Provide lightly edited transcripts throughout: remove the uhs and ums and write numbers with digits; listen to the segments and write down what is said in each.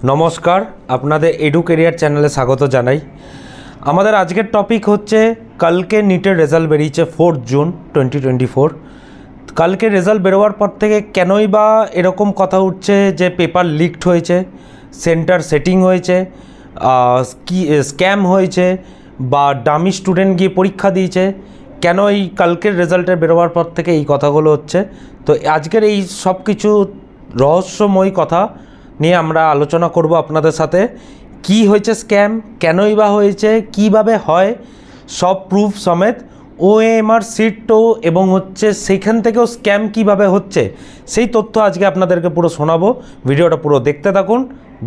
নমস্কার, আপনাদের edu career চ্যানেলে স্বাগত জানাই। আমাদের আজকের টপিক হচ্ছে কালকে নিটের রেজাল্ট বেরিয়েছে 4 জুন 2024। কালকে রেজাল্ট বেরোবার পর থেকে কেনই বা এরকম কথা উঠছে যে পেপার লিকড হয়েছে, সেন্টার সেটিং হয়েছে, স্ক্যাম হয়েছে বা ডামি স্টুডেন্ট গিয়ে পরীক্ষা দিয়েছে, কেন এই কালকের রেজাল্টের বেরোবার পর থেকে এই কথাগুলো হচ্ছে। তো আজকের এই সব কিছু রহস্যময় কথা নিয়ে আমরা আলোচনা করব আপনাদের সাথে। কি হয়েছে স্ক্যাম, কেনই বা হয়েছে, কিভাবে হয়, সব প্রুফ সমেত, ওএমআর সিটও এবং হচ্ছে সেইখান থেকেও স্ক্যাম কিভাবে হচ্ছে সেই তথ্য আজকে আপনাদেরকে পুরো শোনাবো। ভিডিওটা পুরো দেখতে থাকুন,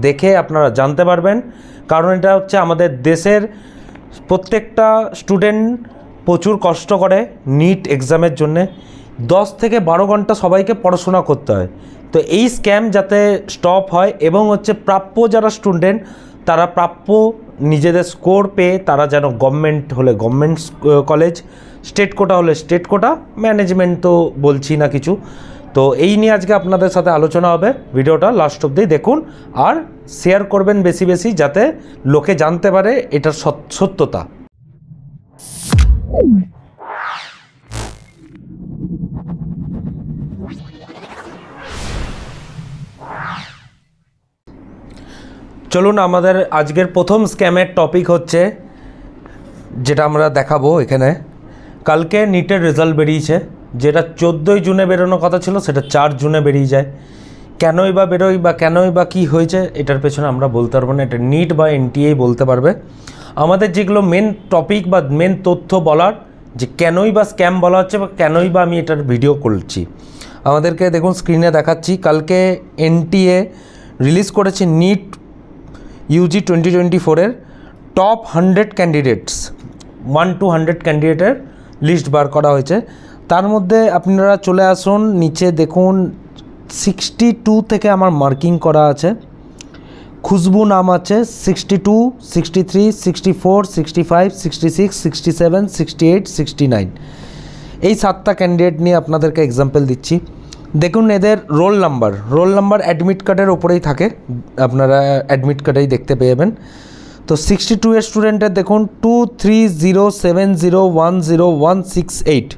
দেখে আপনারা জানতে পারবেন। কারণ এটা হচ্ছে আমাদের দেশের প্রত্যেকটা স্টুডেন্ট প্রচুর কষ্ট করে নিট এক্সামের জন্যে। 10 থেকে 12 ঘন্টা সবাইকে পড়াশোনা করতে হয়। তো এই স্ক্যাম যাতে স্টপ হয় এবং হচ্ছে প্রাপ্য যারা স্টুডেন্ট তারা প্রাপ্য নিজেদের স্কোর পেয়ে তারা যেন গভর্নমেন্ট হলে গভর্নমেন্ট কলেজ, স্টেট কোটা হলে স্টেট কোটা, ম্যানেজমেন্ট তো বলছি না কিছু। তো এই নিয়ে আজকে আপনাদের সাথে আলোচনা হবে। ভিডিওটা লাস্ট অবধি দেখুন আর শেয়ার করবেন বেশি বেশি, যাতে লোকে জানতে পারে এটার সত্যতা। চলুন, আমাদের আজকের প্রথম স্ক্যামের টপিক হচ্ছে যেটা আমরা দেখাবো এখানে। কালকে নিটের রেজাল্ট বেরিয়েছে, যেটা 14 জুনে বেরোনোর কথা ছিল সেটা 4 জুনে বেরিয়ে যায়। কেনই বা বেরোয় বা কেনই বা কী হয়েছে এটার পেছনে আমরা বলতে পারবো না, এটা নিট বা এনটিএই বলতে পারবে। আমাদের যেগুলো মেন টপিক বা মেন তথ্য বলার, যে কেনই বা স্ক্যাম বলা হচ্ছে বা কেনই বা আমি এটার ভিডিও করছি, আমাদেরকে দেখুন স্ক্রিনে দেখাচ্ছি। কালকে এনটিএ রিলিজ করেছে নিট ইউজি 2024-এর টপ 100 ক্যান্ডিডেটস, 1 to 100 ক্যান্ডিডেটের লিস্ট বার করা হয়েছে। তার মধ্যে আপনারা চলে আসুন নিচে, দেখুন 62 থেকে আমার মার্কিং করা আছে। খুশবু নাম আছে 62, 63, 64, 65, 66, 67, 68, 69। এই 7টা ক্যান্ডিডেট নিয়ে আপনাদেরকে এক্সাম্পল দিচ্ছি। দেখুন এদের রোল নাম্বার অ্যাডমিট কার্ডের ওপরেই থাকে, আপনারা অ্যাডমিট কার্ডেই দেখতে পেয়ে যাবেন। তো 62 এর স্টুডেন্টের দেখুন 23070101168,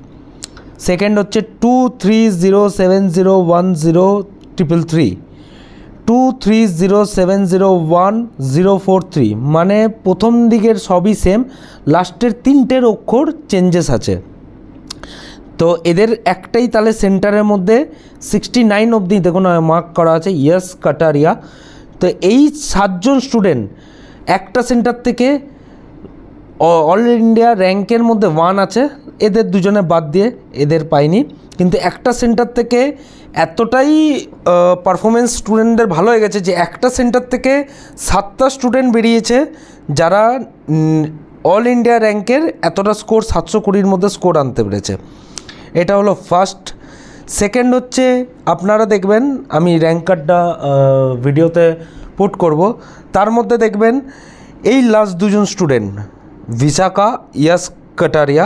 সেকেন্ড হচ্ছে 230701033, 230701043, মানে প্রথম দিকের সবই সেম, লাস্টের 3টের অক্ষর চেঞ্জেস আছে। তো এদের একটাই তাহলে সেন্টারের মধ্যে 69 অবধি দেখুন মার্ক করা আছে ইয়েস কাটারিয়া। তো এই 7 জন স্টুডেন্ট একটা সেন্টার থেকে অল ইন্ডিয়া র্যাঙ্কের মধ্যে 1 আছে, এদের দুজনে বাদ দিয়ে এদের পায়নি। কিন্তু একটা সেন্টার থেকে এতটাই পারফরমেন্স স্টুডেন্টদের ভালো হয়ে গেছে যে একটা সেন্টার থেকে 7টা স্টুডেন্ট বেরিয়েছে যারা অল ইন্ডিয়া র্যাঙ্কের এতটা স্কোর 720-র মধ্যে স্কোর আনতে পেরেছে। এটা হলো ফার্স্ট। সেকেন্ড হচ্ছে আপনারা দেখবেন, আমি র্যাঙ্ক কার্ডটা ভিডিওতে পুট করব, তার মধ্যে দেখবেন এই লাস্ট দুজন স্টুডেন্ট ভিশাখা ইয়াস কাটারিয়া।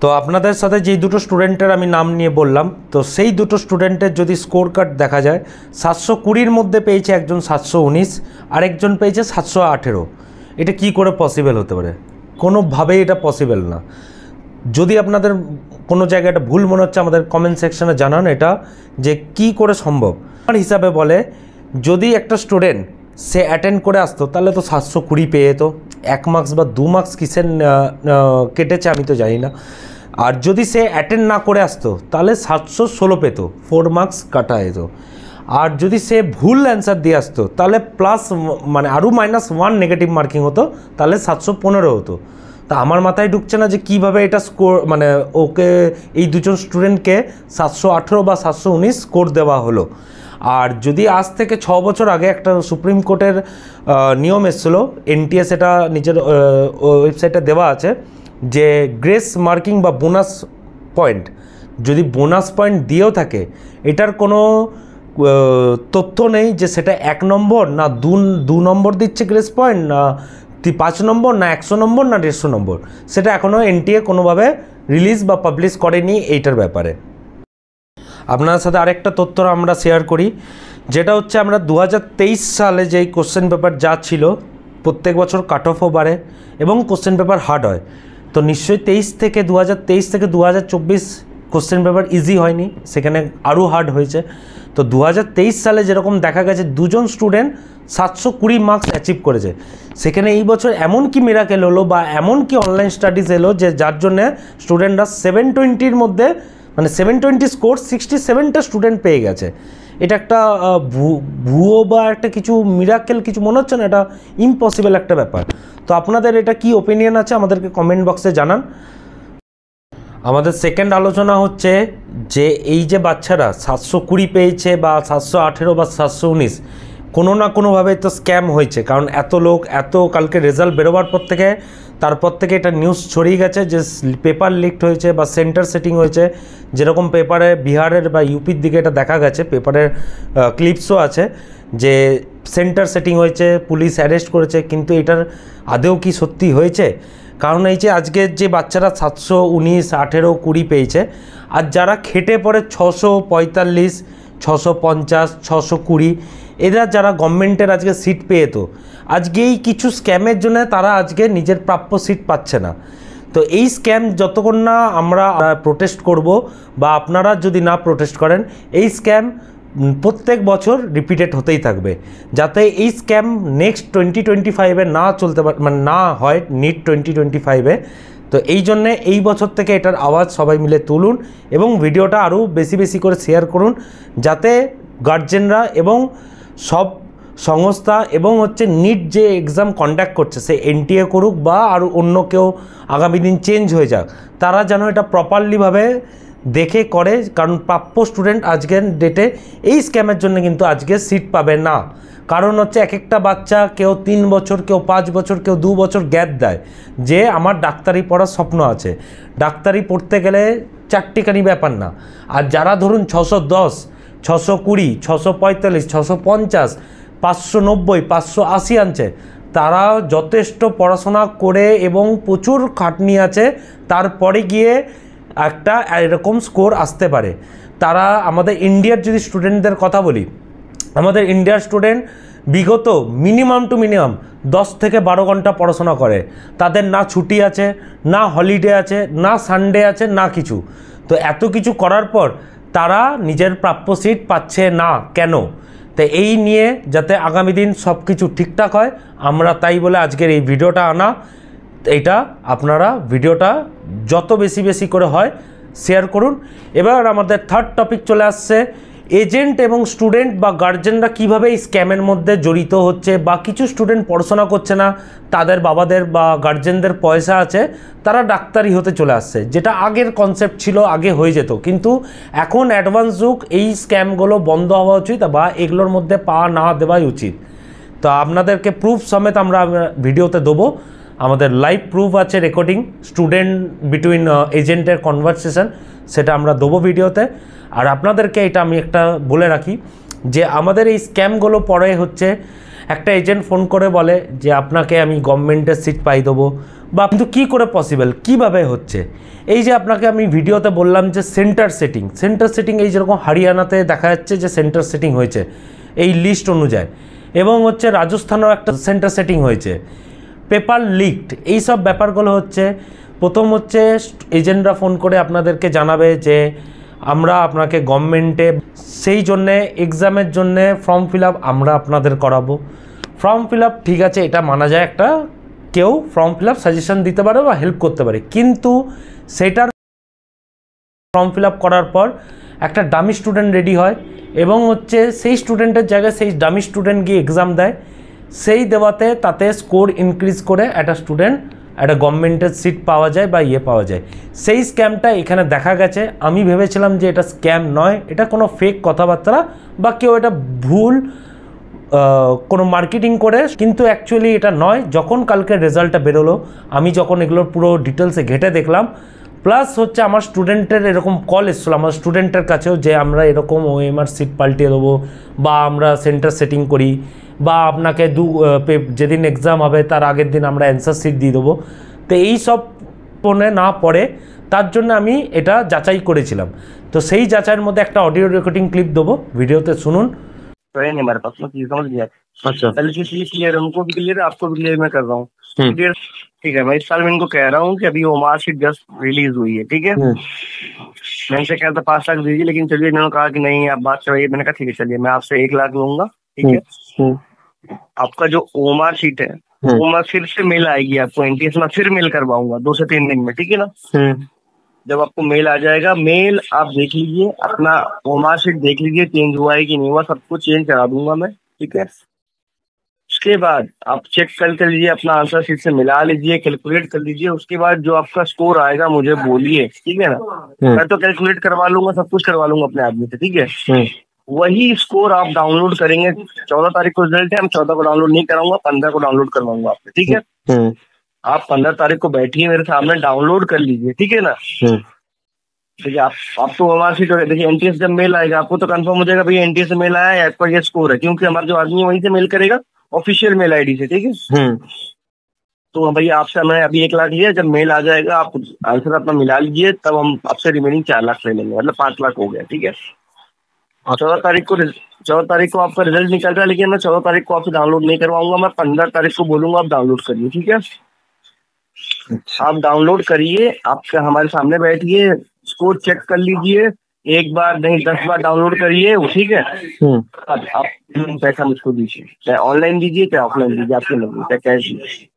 তো আপনাদের সাথে যেই দুটো স্টুডেন্টের আমি নাম নিয়ে বললাম, তো সেই দুটো স্টুডেন্টের যদি স্কোর কার্ড দেখা যায়, 720-র মধ্যে পেয়েছে একজন 719, আরেকজন পেয়েছে 718। এটা কি করে পসিবল হতে পারে? কোনোভাবেই এটা পসিবল না। যদি আপনাদের কোনো জায়গায় এটা ভুল মনে হচ্ছে আমাদের কমেন্ট সেকশানে জানান এটা, যে কি করে সম্ভব। আমার হিসাবে বলে, যদি একটা স্টুডেন্ট সে অ্যাটেন্ড করে আসতো তাহলে তো 720 পেয়ে যেত। 1 মার্কস বা 2 মার্কস কিসের কেটেছে আমি তো জানি না। আর যদি সে অ্যাটেন্ড না করে আসতো তাহলে 716 পেত, 4 মার্কস কাটা যেত। আর যদি সে ভুল অ্যান্সার দিয়ে আসতো তাহলে প্লাস মানে আরও -1 নেগেটিভ মার্কিং হতো, তাহলে 715 হতো। তা আমার মাথায় ঢুকছে না যে কীভাবে এটা স্কোর, মানে ওকে এই দুজন স্টুডেন্টকে 718 বা 719 স্কোর দেওয়া হলো। আর যদি আজ থেকে 6 বছর আগে একটা সুপ্রিম কোর্টের নিয়ম এসেছিলো, এনটিএ সেটা নিজের ওয়েবসাইটে দেওয়া আছে, যে গ্রেস মার্কিং বা বোনাস পয়েন্ট, যদি বোনাস পয়েন্ট দিয়েও থাকে এটার কোনো তথ্য নেই যে সেটা 1 নম্বর না 2 নম্বর দিচ্ছে গ্রেস পয়েন্ট, না 5 নম্বর, না 100 নম্বর, না 150 নম্বর। সেটা এখনও এনটিএ কোনোভাবে রিলিজ বা পাবলিশ করেনি এইটার ব্যাপারে। আপনার সাথে আরেকটা তথ্য আমরা শেয়ার করি, যেটা হচ্ছে আমরা 2023 সালে যেই কোশ্চেন পেপার যা ছিল, প্রত্যেক বছর কাট অফও বাড়ে এবং কোশ্চেন পেপার হার্ড হয়। তো নিশ্চয়ই 2023 থেকে 2024 কোশ্চেন পেপার ইজি হয়নি, সেখানে আরও হার্ড হয়েছে। তো 2023 সালে যেরকম দেখা গেছে 2 জন স্টুডেন্ট 720 মার্কস অ্যাচিভ করেছে, সেখানে এই বছর এমন কি মিরাকেল হলো বা এমন কি অনলাইন স্টাডিজ এলো যে যার জন্যে স্টুডেন্টরা 720-র মধ্যে, মানে 720 স্কোর 67টা স্টুডেন্ট পেয়ে গেছে। এটা একটা ভুয়ো বা একটা কিছু মিরাকেল কিছু মনে হচ্ছে না, এটা ইম্পসিবল একটা ব্যাপার। তো আপনাদের এটা কি ওপিনিয়ন আছে আমাদেরকে কমেন্ট বক্সে জানান। আমাদের সেকেন্ড আলোচনা হচ্ছে যে এই যে বাচ্চারা 720 পেয়েছে বা 718 বা 719, কোনো না কোনোভাবে তো স্ক্যাম হয়েছে। কারণ এত লোক, এত কালকে রেজাল্ট বেরোবার পর থেকে, তারপর থেকে এটা নিউজ ছড়িয়ে গেছে যে পেপার লিকড হয়েছে বা সেন্টার সেটিং হয়েছে। যেরকম পেপারে বিহারের বা ইউপির দিকে এটা দেখা গেছে, পেপারের ক্লিপসও আছে যে সেন্টার সেটিং হয়েছে, পুলিশ অ্যারেস্ট করেছে। কিন্তু এটার আদেও কি সত্যি হয়েছে? কারণ এই যে আজকের যে বাচ্চারা 719, 18, 20 পেয়েছে, আর যারা খেটে পড়ে 645, 650, 620, এরা যারা গভর্নমেন্টের আজকে সিট পেয়ে, তো আজকে এই কিছু স্ক্যামের জন্য তারা আজকে নিজের প্রাপ্য সিট পাচ্ছে না। তো এই স্ক্যাম যতক্ষণ না আমরা প্রোটেস্ট করব বা আপনারা যদি না প্রোটেস্ট করেন, এই স্ক্যাম প্রত্যেক বছর রিপিটেড হতেই থাকবে। যাতে এই স্ক্যাম নেক্সট 2025-এ না চলতে পারে, মানে না হয় নিট 2025-এ। তো এই জন্যে এই বছর থেকে এটার আওয়াজ সবাই মিলে তুলুন এবং ভিডিওটা আরও বেশি বেশি করে শেয়ার করুন, যাতে গার্জেনরা এবং সব সংস্থা এবং হচ্ছে নিট যে এক্সাম কন্ডাক্ট করছে, সে এনটিএ করুক বা আর অন্য কেউ আগামী দিন চেঞ্জ হয়ে যাক, তারা যেন এটা প্রপারলিভাবে দেখে করে। কারণ প্রাপ্য স্টুডেন্ট আজকের ডেটে এই স্ক্যামের জন্য কিন্তু আজকে সিট পাবে না। কারণ হচ্ছে এক একটা বাচ্চা, কেউ 3 বছর, কেউ 5 বছর, কেউ 2 বছর গ্যাপ দেয় যে আমার ডাক্তারি পড়ার স্বপ্ন আছে। ডাক্তারি পড়তে গেলে চারটিখানি ব্যাপার না। আর যারা ধরুন 610, 620, 645, 650, 590, 580 আনছে, তারা যথেষ্ট পড়াশোনা করে এবং প্রচুর খাটনি আছে, তারপরে গিয়ে একটা এরকম স্কোর আসতে পারে। তারা আমাদের ইন্ডিয়ার যদি স্টুডেন্টদের কথা বলি, আমাদের ইন্ডিয়ার স্টুডেন্ট বিগত মিনিমাম টু মিনিমাম 10 থেকে 12 ঘন্টা পড়াশোনা করে। তাদের না ছুটি আছে, না হলিডে আছে, না সানডে আছে, না কিছু। তো এত কিছু করার পর তারা নিজের প্রাপ্য সিট পাচ্ছে না কেন? তো এই নিয়ে যাতে আগামী দিন সব কিছু ঠিকঠাক হয়, আমরা তাই বলে আজকের এই ভিডিওটা আনা। এইটা আপনারা ভিডিওটা যত বেশি বেশি করে হয় শেয়ার করুন। এবার আমাদের থার্ড টপিক চলে আসছে, এজেন্ট এবং স্টুডেন্ট বা গার্জেনরা কীভাবে এই স্ক্যামের মধ্যে জড়িত হচ্ছে। বা কিছু স্টুডেন্ট পড়াশোনা করছে না, তাদের বাবাদের বা গার্জেনদের পয়সা আছে, তারা ডাক্তারি হতে চলে আসছে, যেটা আগের কনসেপ্ট ছিল, আগে হয়ে যেত। কিন্তু এখন অ্যাডভান্স যুগ, এই স্ক্যামগুলো বন্ধ হওয়া উচিত বা এগুলোর মধ্যে পা না দেওয়াই উচিত। তো আপনাদেরকে প্রুফ সমেত আমরা ভিডিওতে দেবো। আমাদের লাইভ প্রুফ আছে, রেকর্ডিং স্টুডেন্ট বিটুইন এজেন্টের কনভারসেশন, সেটা আমরা দেবো ভিডিওতে। আর আপনাদেরকে এটা আমি একটা বলে রাখি যে আমাদের এই স্ক্যামগুলো পরে হচ্ছে, একটা এজেন্ট ফোন করে বলে যে আপনাকে আমি গভর্নমেন্টের সিট পাই দেবো, বা কিন্তু কী করে পসিবল, কীভাবে হচ্ছে? এই যে আপনাকে আমি ভিডিওতে বললাম যে সেন্টার সেটিং, এই যেরকম হরিয়ানাতে দেখা যাচ্ছে যে সেন্টার সেটিং হয়েছে এই লিস্ট অনুযায়ী, এবং হচ্ছে রাজস্থানেও একটা সেন্টার সেটিং হয়েছে, পেপার লিকড, এই সব ব্যাপারগুলো হচ্ছে। প্রথম হচ্ছে এজেন্টরা ফোন করে আপনাদেরকে জানাবে যে আমরা আপনাকে গভর্নমেন্টে সেই জন্যে এক্সামের জন্যে ফর্ম ফিল আপ আমরা আপনাদের করাবো। ফর্ম ফিল আপ ঠিক আছে, এটা মানা যায়, একটা কেউ ফর্ম ফিল আপ সাজেশন দিতে পারে বা হেল্প করতে পারে। কিন্তু সেটার ফর্ম ফিল আপ করার পর একটা ডামি স্টুডেন্ট রেডি হয় এবং হচ্ছে সেই স্টুডেন্টের জায়গায় সেই ডামি স্টুডেন্ট গিয়ে এক্সাম দেয়। সেই দেওয়াতে তাতে স্কোর ইনক্রিজ করে একটা স্টুডেন্ট একটা গভর্নমেন্টের সিট পাওয়া যায় বা পাওয়া যায়। সেই স্ক্যামটা এখানে দেখা গেছে। আমি ভেবেছিলাম যে এটা স্ক্যাম নয়, এটা কোনো ফেক কথাবার্তা বা কেউ এটা ভুল কোনো মার্কেটিং করে, কিন্তু অ্যাকচুয়ালি এটা নয়। যখন কালকে রেজাল্টটা বেরোলো, আমি যখন এগুলোর পুরো ডিটেলসে ঘেঁটে দেখলাম, প্লাস হচ্ছে আমার স্টুডেন্টের এরকম কল এসেছিলো আমার স্টুডেন্টের কাছেও যে আমরা এরকম ওএমআর সিট পাল্টিয়ে দেবো বা আমরা সেন্টার সেটিং করি বা আপনাকে যেদিন এক্সাম হবে তার আগের দিন আমরা অ্যান্সার সিট দিয়ে দেবো। তো এই সব ফোনে না পড়ে, তার জন্য আমি এটা যাচাই করেছিলাম। তো সেই যাচাইয়ের মধ্যে একটা অডিও রেকর্ডিং ক্লিপ দেবো, ভিডিওতে শুনুন। तो है नहीं हमारे पास, मैं चीज समझ गया। अच्छा पहले चीज क्लियर है, उनको भी क्लियर है, आपको भी क्लियर मैं कर रहा हूँ। हम्म क्लियर, ठीक है। मैं इस साल में इनको कह रहा हूँ कि अभी वो मार्कशीट जस्ट रिलीज हुई है, ठीक है। मैंने से कहा था 5 लाख दीजिए, लेकिन चलिए इन्होंने कहा कि नहीं आप बात कराइए। मैंने कहा ठीक है चलिए मैं आपसे 1 लाख लूंगा, ठीक है। आपका जो ओमार शीट है वो मैं फिर से मेल आएगी आपको, एनटीएस में फिर मेल करवाऊंगा 2 से 3 दिन में, ठीक है ना। जब आपको मेल आ जाएगा, मेल आप देख लीजिए, अपना ओमार शीट देख लीजिए चेंज हुआ है कि नहीं हुआ, सब कुछ चेंज करा दूंगा मैं, ठीक है। उसके बाद आप चेक कर लीजिए, अपना आंसर शीट से मिला लीजिए, कैलकुलेट कर लीजिए। उसके बाद जो आपका स्कोर आएगा मुझे बोलिए, ठीक है ना। मैं तो कैलकुलेट करवा लूंगा, सब कुछ करवा लूंगा अपने आदमी से, ठीक है। वही स्कोर आप डाउनलोड करेंगे। 14 तारीख को रिजल्ट है, हम 14 को डाउनलोड नहीं कराऊंगा, 15 को डाउनलोड करवाऊंगा आपसे, ठीक है। आप 15 तारीख को बैठिए मेरे सामने, डाउनलोड कर लीजिए, ठीक है ना। देखिए आप तो हमारे सीट हो, देखिए एनटीएस जब मेल आएगा आपको तो कंफर्म हो जाएगा भैया एनटीएस से मेल आया है, आपका ये स्कोर है, क्योंकि हमारा जो आदमी है वहीं से मेल करेगा, ऑफिशियल मेल आईडी से, ठीक है। तो भैया आपसे मैं अभी 1 लाख लिया, जब मेल आ जाएगा आप आंसर अपना मिला लीजिए, तब हम आपसे रिमेनिंग 4 लाख ले लेंगे, मतलब 5 लाख हो गया, ठीक है। 14 तारीख को आपका रिजल्ट निकल रहा है, लेकिन मैं 14 तारीख को आपसे डाउनलोड नहीं करवाऊंगा, मैं 15 तारीख को बोलूंगा आप डाउनलोड करिए, ठीक है। आप डाउनलोड करिए, आपका हमारे सामने बैठिए, स्कोर चेक कर लीजिए, 1 बार नहीं 10 बार डाउनलोड करिए, ठीक है। आप पैसा मुझको दीजिए, चाहे ऑनलाइन दीजिए चाहे ऑफलाइन दीजिए, आपके लगे चाहे कैश दीजिए।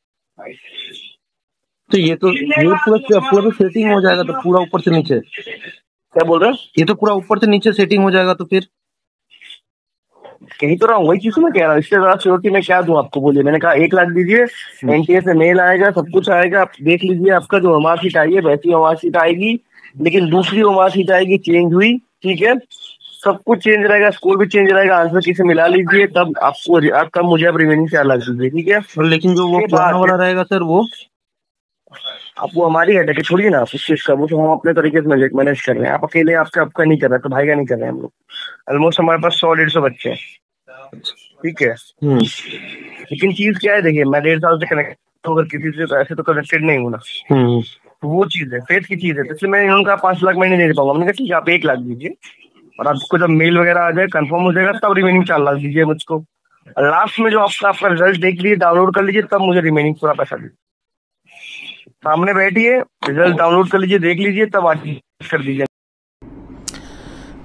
तो ये पूरा सेटिंग हो जाएगा, तो पूरा ऊपर से नीचे क्या बोल रहे हैं? ये तो पूरा ऊपर से नीचे सेटिंग हो जाएगा, तो फिर कहीं तो रहा हूँ, वही चीज मैं कह रहा हूँ। इससे ज्यादा श्योरिटी मैं क्या दूं आपको, बोलिए। मैंने कहा 1 लाख दीजिए, एनटीएस से मेल आएगा, सब कुछ आएगा, आप देख लीजिए। आपका जो हमारी सीट आई है वैसी हमारी सीट आएगी, लेकिन दूसरी हमारी सीट आएगी चेंज हुई, ठीक है। सब कुछ चेंज रहेगा, स्कोर भी चेंज रहेगा, आंसर किसे मिला लीजिए, तब आपको तब मुझे आप रिमेनिंग 4 लाख दीजिए, ठीक है। लेकिन जो वो पुराना वाला रहेगा सर, वो आप वो हमारी हेड है, छोड़िए ना उस चीज का, वो तो हम अपने तरीके से मैनेज कर रहे हैं। आप अकेले आपका नहीं कर रहे, तो भाई का नहीं कर रहे हैं हम लोग। ऑलमोस्ट हमारे पास 100-150 बच्चे हैं, ठीक है। लेकिन चीज क्या है, देखिए मैं 1.5 साल से कनेक्ट, तो अगर किसी से ऐसे तो कनेक्टेड नहीं हूँ ना, तो वो चीज है, फेथ की चीज है। इसलिए मैंने उनका 5 लाख महीने नहीं दे पाऊंगा। मैंने कहा ठीक है आप 1 लाख दीजिए, और आपको जब मेल वगैरह आ जाए कंफर्म हो जाएगा, तब रिमेनिंग 4 लाख दीजिए मुझको। लास्ट में जो आपका रिजल्ट देख लीजिए, डाउनलोड कर लीजिए, तब मुझे रिमेनिंग पूरा पैसा दीजिए। सामने बैठिए, रिजल्ट डाउनलोड कर लीजिए, देख लीजिए, तब आगे कर दीजिए।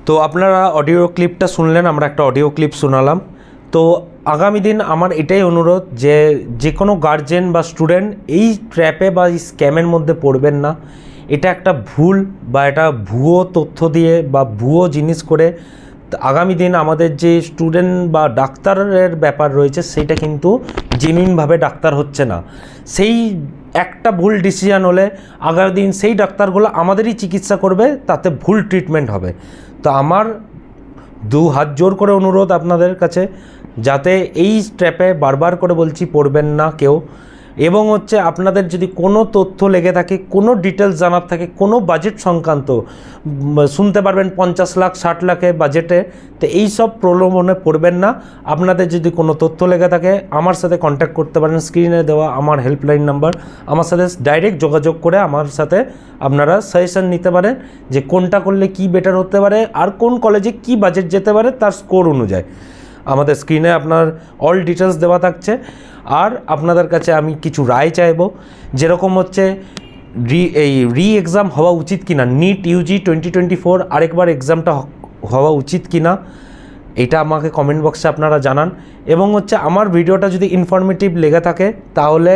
তো আপনারা অডিও ক্লিপটা শুনলেন, আমরা একটা অডিও ক্লিপ শোনালাম। তো আগামী দিন আমার এটাই অনুরোধ যে যে কোনো গার্জেন বা স্টুডেন্ট এই ট্র্যাপে বা এই স্ক্যামের মধ্যে পড়বেন না। এটা একটা ভুল বা এটা ভুয়ো তথ্য দিয়ে বা ভুয়ো জিনিস করে আগামী দিন আমাদের যে স্টুডেন্ট বা ডাক্তারের ব্যাপার রয়েছে সেটা কিন্তু জেনুইনভাবে ডাক্তার হচ্ছে না। সেই একটা ভুল ডিসিশান হলে আগামী দিন সেই ডাক্তারগুলো আমাদেরই চিকিৎসা করবে, তাতে ভুল ট্রিটমেন্ট হবে। তো আমার 2 হাত জোর করে অনুরোধ আপনাদের কাছে, যাতে এই ট্র্যাপে বারবার করে বলছি পড়বেন না কেউ। এবং হচ্ছে আপনাদের যদি কোনো তথ্য লেগে থাকে, কোনো ডিটেলস জানার থাকে, কোনো বাজেট সংক্রান্ত শুনতে পারবেন 50 লাখ 60 লাখে বাজেটে, তো এই সব প্রলোভনে পড়বেন না। আপনাদের যদি কোনো তথ্য লেগে থাকে আমার সাথে কন্ট্যাক্ট করতে পারেন, স্ক্রিনে দেওয়া আমার হেল্পলাইন নাম্বার, আমার সাথে ডাইরেক্ট যোগাযোগ করে আমার সাথে আপনারা সাজেশন নিতে পারেন যে কোনটা করলে কি বেটার হতে পারে, আর কোন কলেজে কি বাজেট যেতে পারে তার স্কোর অনুযায়ী। আমাদের স্ক্রিনে আপনার অল ডিটেলস দেওয়া থাকছে। আর আপনাদের কাছে আমি কিছু রায় চাইব, যেরকম হচ্ছে রি এক্সাম হওয়া উচিত কিনা, নিট ইউজি 2024 আরেকবার এক্সামটা হওয়া উচিত কিনা, এটা আমাকে কমেন্ট বক্সে আপনারা জানান। এবং হচ্ছে আমার ভিডিওটা যদি ইনফরমেটিভ লেগে থাকে তাহলে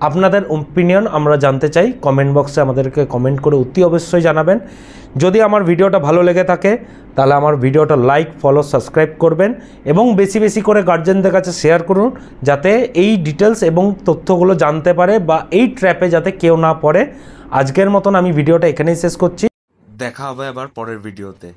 আপনাদের ওপিনিয়ন আমরা জানতে চাই, কমেন্ট বক্সে আমাদেরকে কমেন্ট করে অতি অবশ্যই জানাবেন। যদি আমার ভিডিওটা ভালো লেগে থাকে তাহলে আমার ভিডিওটা লাইক, ফলো, সাবস্ক্রাইব করবেন এবং বেশি বেশি করে গার্জেনদের কাছে শেয়ার করুন, যাতে এই ডিটেলস এবং তথ্যগুলো জানতে পারে বা এই ট্র্যাপে যাতে কেউ না পড়ে। আজকের মতন আমি ভিডিওটা এখানেই শেষ করছি, দেখা হবে আবার পরের ভিডিওতে।